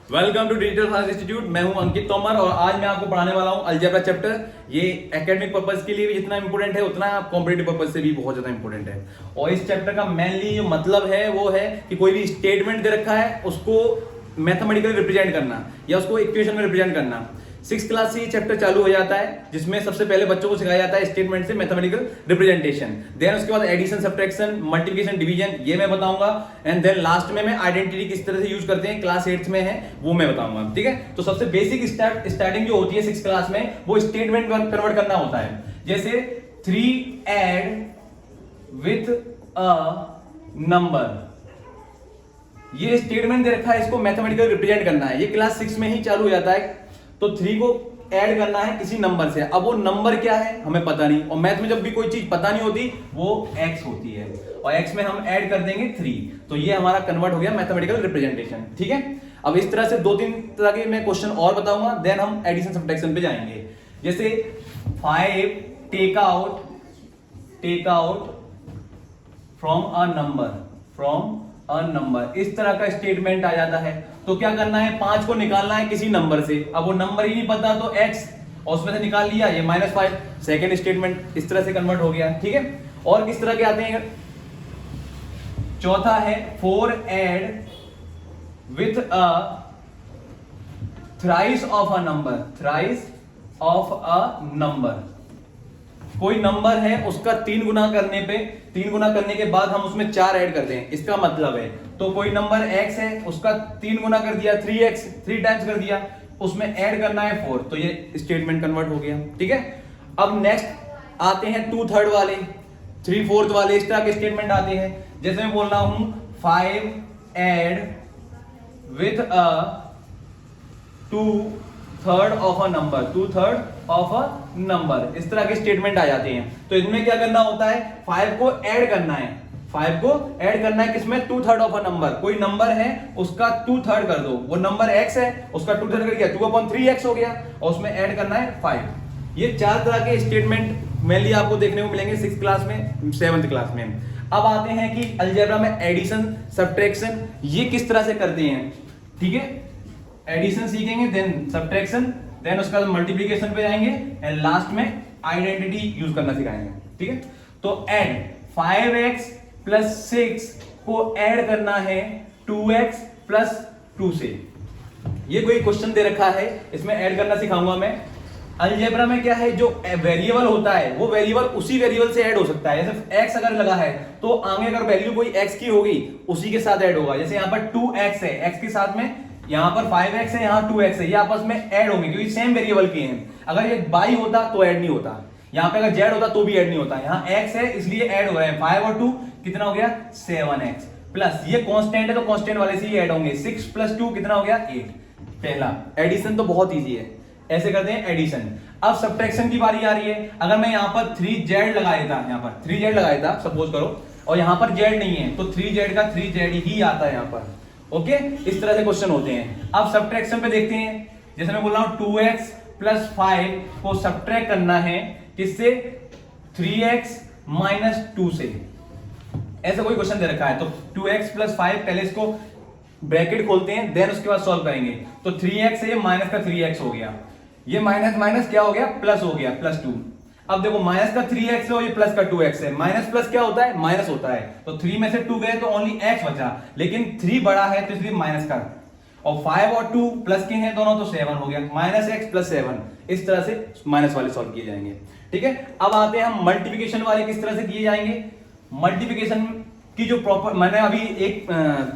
Welcome to digital finance institute. मैं हूं अंकित तोमर और आज मैं आपको पढ़ाने वाला हूं अलजेब्रा चैप्टर। ये एकेडमिक पर्पस के लिए भी जितना इंपॉर्टेंट है उतना कॉम्पिटिटिव पर्पस से भी बहुत ज्यादा इंपॉर्टेंट है। और इस चैप्टर का मेनली जो मतलब है वो है कि कोई भी स्टेटमेंट दे रखा है उसको मैथमेटिकली रिप्रेजेंट करना या उसको इक्वेशन में रिप्रेजेंट करना। 6th क्लास से ये चैप्टर चालू हो जाता है जिसमें सबसे पहले बच्चों को सिखाया जाता है स्टेटमेंट से मैथमेटिकल रिप्रेजेंटेशन। देन उसके बाद एडिशन, सब्ट्रैक्शन, मल्टीप्लिकेशन, डिवीजन ये मैं बताऊंगा। एंड देन लास्ट में मैं आइडेंटिटी किस तरह से यूज करते हैं क्लास 8th में है वो मैं बताऊंगा। ठीक है, तो सबसे बेसिक स्टार्टिंग जो होती है 6th क्लास में वो स्टेटमेंट कन्वर्ट करना होता है। जैसे 3 ऐड विथ अ नंबर, ये स्टेटमेंट दे रखा है, इसको मैथमेटिकल रिप्रेजेंट करना है। ये क्लास 6 में ही चालू हो जाता है। तो 3 को ऐड करना है किसी नंबर से। अब वो नंबर क्या है हमें पता नहीं, और मैथ में जब भी कोई चीज पता नहीं होती वो x होती है और x में हम ऐड कर देंगे 3। तो ये हमारा कन्वर्ट हो गया मैथमेटिकल रिप्रेजेंटेशन। ठीक है, अब इस तरह से 2-3 तरह के मैं क्वेश्चन और बताऊंगा। देन हम एडिशन सब्ट्रैक्शन पे जाएंगे। जैसे 5 take out from a number, इस तरह का स्टेटमेंट आ जाता है। तो क्या करना है, 5 को निकालना है किसी नंबर से। अब वो नंबर ही नहीं पता तो x, और उसमें से निकाल लिया ये -5। सेकेंड स्टेटमेंट इस तरह से कन्वर्ट हो गया। ठीक है, और किस तरह के आते हैं। चौथा है 4 add with a thrice of a number, कोई नंबर है उसका 3 गुना करने के बाद हम उसमें 4 ऐड करते हैं। इसका मतलब है तो कोई नंबर x है उसका 3 गुना कर दिया, 3x 3 टाइम्स कर दिया, उसमें ऐड करना है 4, तो ये स्टेटमेंट कन्वर्ट हो गया। ठीक है, अब नेक्स्ट आते हैं 2/3 वाले, 3/4 वाले, इस तरह के स्टेटमेंट आते हैं। जैसे मैं बोल रहा हूं 5 add with a 2/3 of a number, इस तरह के स्टेटमेंट आ जाते हैं। तो इनमें क्या करना होता है, 5 को ऐड करना है किसमें, 2/3 ऑफ अ नंबर। कोई नंबर है उसका 2/3 कर दो, वो नंबर x है उसका 2/3 कर दिया, 2/3x हो गया, और उसमें ऐड करना है 5। ये 4 तरह के स्टेटमेंट मेनली आपको देखने को मिलेंगे 6th क्लास में, 7th क्लास में। अब आते हैं कि अलजेब्रा में एडिशन, सब्ट्रैक्शन ये किस तरह से करते हैं। ठीक है, एडिशन सीखेंगे, देन सब्ट्रैक्शन, देन उसके बाद मल्टीप्लिकेशन पे जाएंगे, एंड लास्ट में आइडेंटिटी यूज करना सिखाएंगे। ठीक है, तो ऐड 5x + 6 को ऐड करना है 2x + 2 से। ये कोई क्वेश्चन दे रखा है, इसमें ऐड करना सिखाऊंगा मैं। अलजेब्रा में क्या है, जो वेरिएबल होता है वो वेरिएबल उसी वेरिएबल से ऐड हो सकता है। जैसे x अगर लगा है तो आगे अगर वैल्यू कोई x की होगी उसी के साथ ऐड होगा। जैसे यहाँ पर 2x है, x के साथ में यहाँ पर 5x है, यहाँ 2x है, ये आपस में ऐड होंगे क्योंकि सेम वेरिएबल के हैं। अगर ये y होता तो ऐड नहीं होता, यहाँ पे अगर z होता तो भी ऐड नहीं होता। यहाँ x है इसलिए ऐड हो रहे हैं, 5 और 2 कितना हो गया 7x, प्लस ये कांस्टेंट है तो कांस्टेंट वाले से ही ऐड होंगे, 6 + 2 कितना हो गया 8। पहला एडिशन तो बहुत इजी है, ऐसे करते हैं एडिशन। अब सब्ट्रैक्शन की बारी आ रही है। अगर मैं यहाँ पर 3z लगा देता, यहाँ पर 3z लगा देता सपोज करो, और यहाँ पर z नहीं है तो 3z का 3z ही आता है यहाँ पर। ओके, इस तरह से क्वेश्चन होते हैं। अब सब्ट्रैक्शन पे देखते हैं। जैसे मैं बोल रहा हूं 2x + 5 को सब्ट्रैक्ट करना है किससे, 3x - 2 से। ऐसा कोई क्वेश्चन दे रखा है तो 2x + 5, पहले इसको ब्रैकेट खोलते हैं, देन उसके बाद सॉल्व करेंगे। तो 3x है, ये माइनस का 3x हो गया, ये माइनस क्या हो गया, प्लस हो गया, +2। अब देखो माइनस का 3x है और ये प्लस का 2x है, माइनस प्लस क्या होता है, माइनस होता है। तो 3 में से 2 गए तो ओनली x बचा, लेकिन 3 बड़ा है तो इसलिए माइनस का, और 5 और 2 प्लस के हैं दोनों तो 7 हो गया, -x + 7। इस तरह से माइनस वाले सॉल्व किए जाएंगे। ठीक है, अब आते हैं हम मल्टीप्लिकेशन वाले किस तरह से किए जाएंगे। मल्टीप्लिकेशन की जो प्रॉपर, मैंने अभी एक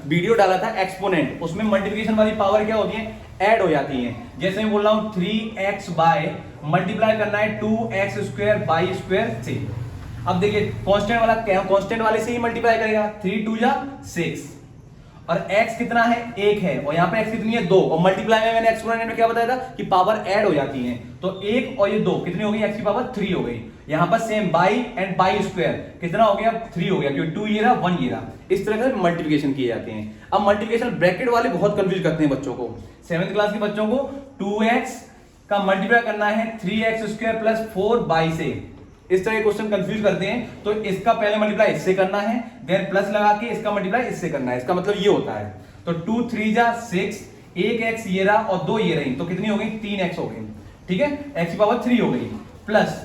वीडियो डाला था एक्सपोनेंट, उसमें मल्टीप्लिकेशन वाली पावर क्या होती है, ऐड हो जाती है। जैसे मैं बोल रहा हूं 3x बाय मल्टीप्लाई करना है 2x² बाई स्क्वायर से। अब देखिए कांस्टेंट वाला क्या, कांस्टेंट वाले से ही मल्टीप्लाई करेगा, 3 2 जा 6, और x कितना है 1 है, और यहाँ पे x कितनी है 2, और मल्टीप्लाई में मैंने एक्सपोनेंट में क्या बताया था कि पावर ऐड हो जाती है। तो 1 और ये 2 कितनी हो गई, x की पावर 3 हो गई। यहाँ पर same by and by square कितना हो गया 3 हो गया, क्योंकि 2 ये रहा 1 ये रहा। इस तरह से मल्टीप्लिकेशन किए जाते हैं। अब मल्टीप्लिकेशन ब्रैकेट वाले बहुत कंफ्यूज करते हैं बच्चों को, 7th क्लास के बच्चों को। 2x का मल्टीप्लाई करना है 3x² + 4 बाई से, इस तरह के क्वेश्चन कंफ्यूज करते हैं। तो इसका पहले मल्टीप्लाई इससे करना है, देन प्लस लगा के इसका मल्टीप्लाई इससे करना है। इसका मतलब ये होता है, तो 2 3 जा 6, एक एक्स ये रहा और दो ये रही, तो कितनी हो गई, 3x हो गई, ठीक है, x की पावर 3 हो गई, प्लस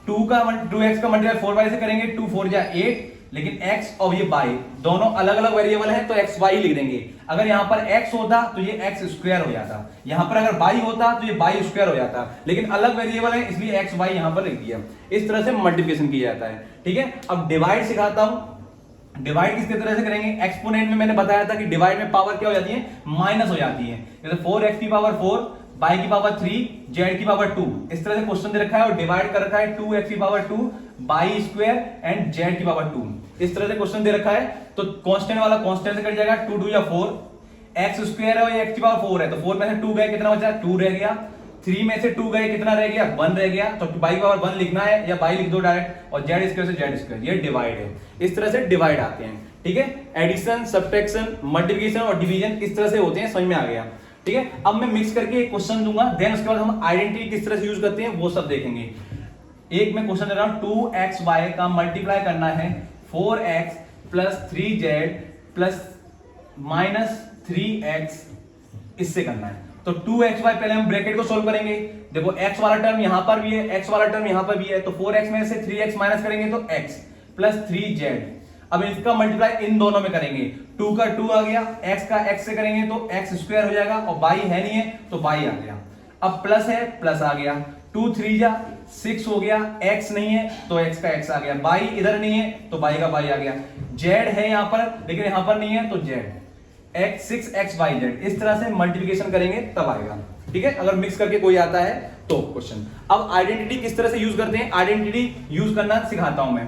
2x का मल्टीप्लाई 4 y से करेंगे, 2 4 जा 8, लेकिन x और ये y दोनों अलग अलग वेरिएबल है तो x y लिख देंगे। अगर यहां पर x होता तो ये x स्क्वायर हो जाता, यहां पर अगर y होता तो ये y स्क्वायर हो जाता, लेकिन अलग वेरिएबल है इसलिए x y यहां पर लिख दिया। इस तरह से मल्टीप्लिकेशन किया जाता है, ठीक है। अब डिवाइड सिखाता हूं। डिवाइड किस तरह से करेंगे, एक्सपोनेंट में मैंने बताया था कि डिवाइड में पावर क्या हो जाती है, माइनस हो जाती है। जैसे 4x की पावर 4, y की पावर 3, z की पावर 2, इस तरह से क्वेश्चन दे रखा है और डिवाइड कर रखा है 2x की power 2, y square and z की पावर 2, इस तरह से क्वेश्चन दे रखा है। तो कांस्टेंट वाला कांस्टेंट से कट जाएगा, 2 2 या 4, x स्क्वायर है और x की पावर 4 है, तो 4 में से 2 गए, कितना बचा, 2 रह गया, 3 में से 2 गए, कितना रह गया, 1 रह गया, तो y पावर 1 लिखना है या y लिख दो डायरेक्ट, और z स्क्वायर से z स्क्वायर, ये डिवाइड है। इस तरह से डिवाइड आते हैं, ठीक है। एडिशन, सब्ट्रैक्शन, मल्टीप्लिकेशन और डिवीजन इस तरह से होते हैं, समझ में आ गया, ठीक है। अब मैं मिक्स करके एक क्वेश्चन दूंगा, देन उसके बाद हम आइडेंटिटी किस तरह से यूज करते हैं वो सब देखेंगे। एक मैं क्वेश्चन दे रहा हूं, 2xy का मल्टीप्लाई करना है 4x plus 3z plus minus 3x, इससे करना है। तो 2xy पहले हम ब्रैकेट को सोल्व करेंगे, देखो x वाला टर्म यहां पर भी है, x वाला टर्म यहां पर भी है, तो 4x में से 3x माइनस करेंगे तो x प्लस 3z। अब इसका मल्टीप्लाई इन दोनों में करेंगे, 2 का 2 आ गया, x का x से करेंगे तो x स्क्वायर हो जाएगा, और y है नहीं है तो y आ गया। अब प्लस है, प्लस आ गया, 2 3 जा 6 हो गया, x नहीं है तो x का x आ गया, y इधर नहीं है तो y का y आ गया, z है यहां पर लेकिन यहां पर नहीं है तो z, x 6xyz, इस तरह से मल्टीप्लिकेशन करेंगे तब आएगा, ठीक है। अगर मिक्स करके कोई आता है तो क्वेश्चन। अब आइडेंटिटी किस तरह से यूज करते हैं, आइडेंटिटी यूज करना सिखाता हूं मैं।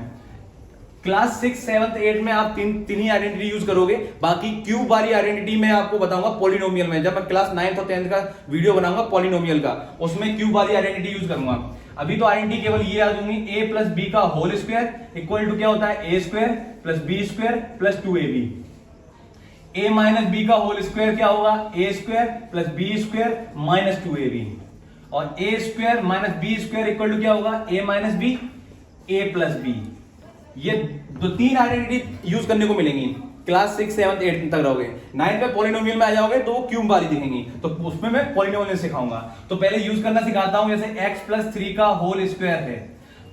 क्लास 6, 7, 8 में आप तीन ही आइडेंटिटी यूज करोगे, बाकी क्यूब वाली आइडेंटिटी मैं आपको बताऊंगा पॉलिनोमियल में, जब मैं क्लास 9th और 10th का वीडियो बनाऊंगा पॉलिनोमियल का, उसमें क्यूब वाली आइडेंटिटी यूज करूंगा। अभी तो आइडेंटिटी केवल ये याद होंगी, a प्लस बी का होल स्क्वायर इक्वल टू क्या होता है, a square plus B square plus 2ab। a minus B का होल स्क्वायर क्या होगा, a square plus B square minus 2ab, और a square minus B square equal to क्या होगा, a minus B a plus B. ये दो तीन identity use करने को मिलेंगी, क्लास 6, 7, 8 तक रहोगे। 9th में पॉलिनोमियल में आ जाओगे तो वो क्यूब वाली दिखेंगी, तो उसमें मैं पॉलिनोमियल सिखाऊंगा। तो पहले यूज करना सिखाता हूं, जैसे x प्लस 3 का होल स्क्वायर है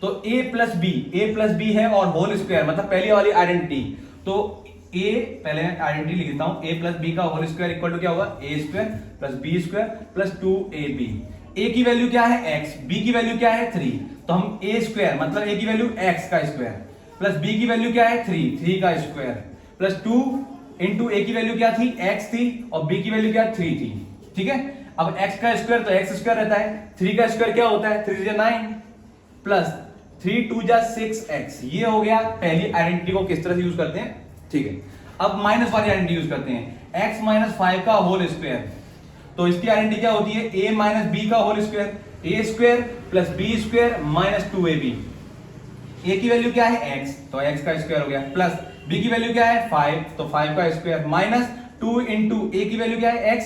तो a प्लस बी है और होल स्क्वायर मतलब पहली वाली आइडेंटिटी, तो a पहले आइडेंटिटी लिख देता हूं, a प्लस बी का होल स्क्वायर इक्वल टू क्या होगा, a square plus B square plus 2ab। a की वैल्यू क्या है x, b की वैल्यू क्या है 3, तो हम a स्क्वायर मतलब a की वैल्यू x का स्क्वायर प्लस b की वैल्यू क्या है 3 का स्क्वायर प्लस 2 इंटू a की वैल्यू क्या थी, x थी, और b की वैल्यू क्या 3 थी, ठीक है। अब x का स्क्वायर तो x स्क्वायर रहता है, 3 का स्क्वायर क्या होता है, 3 9 प्लस 3 2 6x। ये हो गया पहली आइडेंटिटी को किस तरह से यूज करते हैं, ठीक है। अब माइनस वाली आइडेंटिटी यूज करते हैं, x माइनस 5 का होल स्क्वायर, तो इसकी आइडेंटिटी क्या होती है, a माइनस बी का whole square, a square plus B square minus 2ab। a की वैल्यू क्या है x, तो x का स्क्वायर हो गया, प्लस b की वैल्यू क्या है 5, तो 5 का स्क्वायर माइनस 2 इंटू a की वैल्यू क्या है x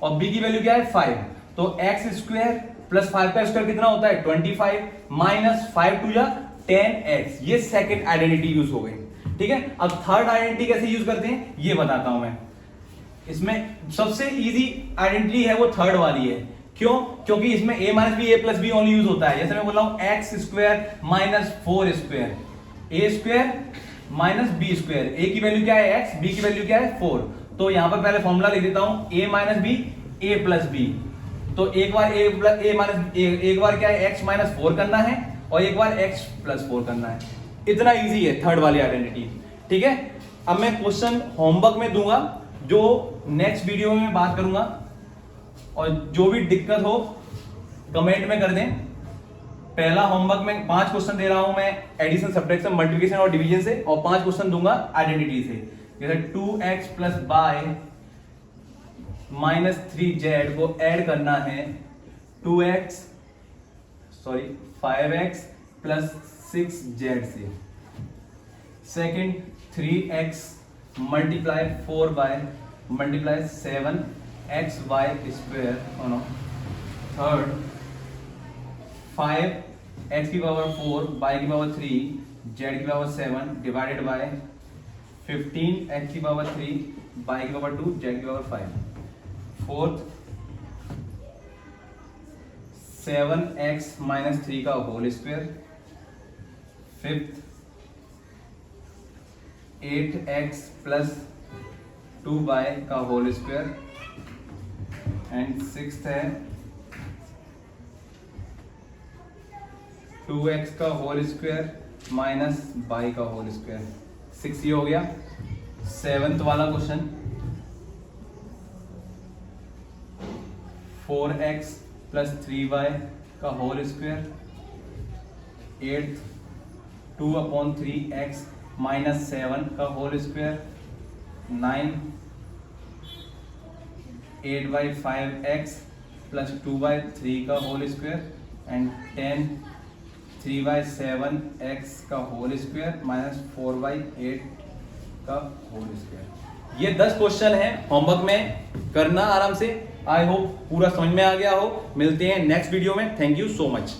और b की वैल्यू क्या है 5, तो x स्क्वायर प्लस 5 का स्क्वायर कितना होता है 25 माइनस 5 2 या 10x। ये सेकंड आइडेंटिटी यूज हो गई, ठीक है। अब थर्ड आइडेंटिटी कैसे यूज करते हैं ये बताता हूं मैं। इसमें सबसे इजी आइडेंटिटी है वो थर्ड वाली है, क्यों, क्योंकि इसमें a minus B, a plus b only use होता है। जैसे मैं बोल रहा हूं x square minus 4 square, a square minus B square, a की वैल्यू क्या है x, b की वैल्यू क्या है 4, तो यहां पर पहले फॉर्मूला लिख देता हूं a minus B a plus b, तो एक बार a माइनस एक बार क्या है x माइनस 4 करना है और एक बार x प्लस 4 करना है। इतना इजी है थर्ड वाली आइडेंटिटी, ठीक है। अब मैं क्वेश्चन होमवर्क में दूंगा जो नेक्स्ट वीडियो में बात करूंगा, और जो भी दिक्कत हो कमेंट में कर दें। पहला होमवर्क में 5 क्वेश्चन दे रहा हूं मैं एडिशन, सब्ट्रैक्शन, मल्टीप्लिकेशन और डिवीजन से, और 5 क्वेश्चन दूंगा आइडेंटिटी से। जैसे 2x plus y minus 3z को ऐड करना है 5x प्लस 6z से। Second 3x multiply 4y multiply 7xy square, third 5x की पावर 4 y की पावर 3 z की पावर 7 डिवाइडेड बाय 15x की पावर 3 y की पावर 2 z की पावर 5। फोर्थ 7x माइनस 3 का whole square, fifth 8x plus 2y का whole square, and sixth है 2x का होल स्क्वायर माइनस y का होल स्क्वायर। 6 ये हो गया। सेवंथ वाला क्वेश्चन 4x प्लस 3y का whole square, eighth 2/3x minus 7 का होल स्क्वायर, 9 8/5x प्लस 2/3 का होल स्क्वायर, एंड 10 3/7x का होल स्क्वायर माइनस 4/8 का होल स्क्वायर। ये 10 क्वेश्चन है, होमवर्क में करना आराम से। आई होप पूरा समझ में आ गया हो। मिलते हैं नेक्स्ट वीडियो में। Thank you so much.